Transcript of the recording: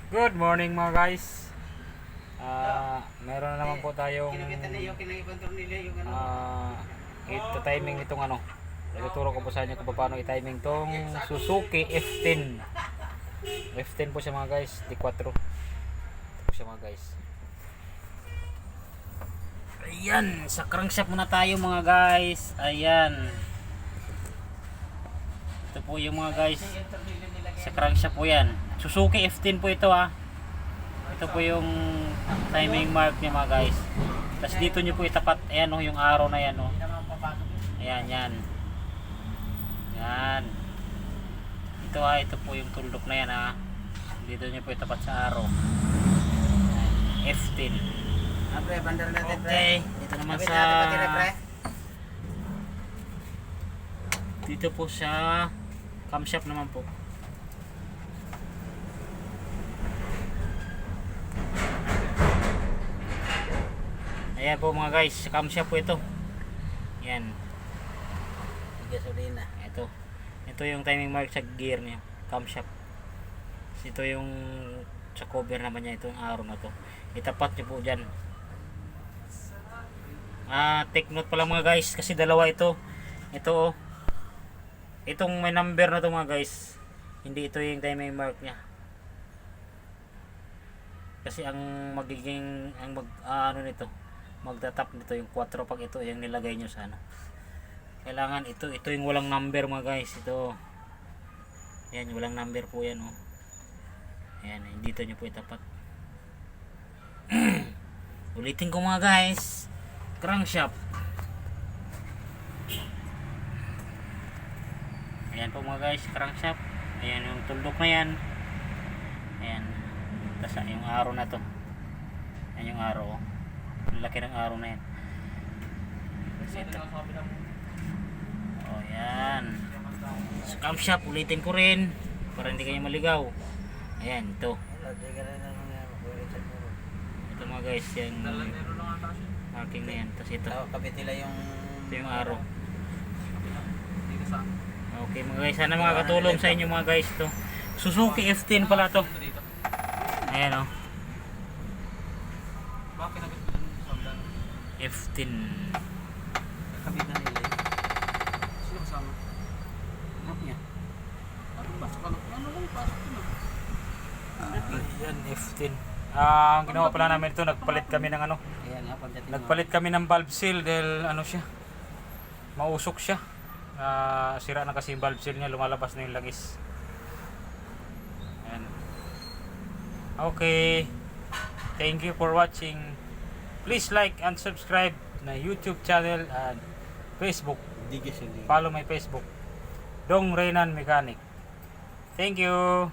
Good morning mga guys. Meron na naman po tayong ito timing itong ano. Ituturo ko po sa inyo kung paano i-timing tong Suzuki F10. F10 po siya mga guys, D4. Ito po siya mga guys. Ayan, sa crankshaft muna tayo mga guys. Ayan. Ito po yung mga guys. Sa crankshaft po yan. Suzuki F10 po ito ha. Ito po yung timing mark niya mga guys. Tapos dito nyo po itapat. Ayan o, yung arrow na yan o. Ayan, yan. Yan. Ito ha, ito po yung tuldok na yan ha. Dito nyo po itapat sa arrow. F10. Okay, dito naman sa dito po sa camshaft naman po. Ayan po mga guys, sa camshaft po ito. Yan. Gasolina. Ito yung timing mark sa gear niya, camshaft. Ito yung sa cover naman niya, itong arrow na to. Itapat niyo po diyan. Take note pala mga guys, kasi dalawa ito. Ito oh. Itong may number na to mga guys. Hindi ito yung timing mark niya. Kasi ang magiging ano nito, magtatap nito yung 4 pag ito yung nilagay nyo sa ano. Kailangan ito yung walang number mga guys. Ito. Ayan, walang number po yan oh. Ayan, dito nyo po itapat. Ulitin ko mga guys. Crankshaft. Ayan po mga guys, crankshaft. Ayan yung tuldok na yan. Ayan. Tapos yung arrow na to. Ayan yung arrow. Ang laki ng arrow na yan. Oh yan. So camshaft, ulitin ko rin para hindi kayo maligaw. Ayan, ito. Ito mga guys, yung marking na yan. Tapos ito. Ito yung arrow. Okay mga guys, sana makakatulong sa inyo mga guys to. Suzuki F10 pala to. Ayan o. F10. Kabit na nila yun. Sino kasama? Anak niya. Pasok ka na. Ano kung pasok ko na? Ayan, F10. Ang ginawa pala namin ito, nagpalit kami ng ano. Ayan nga, pagdating Nagpalit kami ng valve seal dahil ano siya. Mausok siya. Sira na kasi yung valve seal niya, lumalabas na yung langis. Ayan. Okay. Thank you for watching. Please like and subscribe na YouTube channel and Facebook. Follow my Facebook. Dong Reynan Mechanic. Thank you.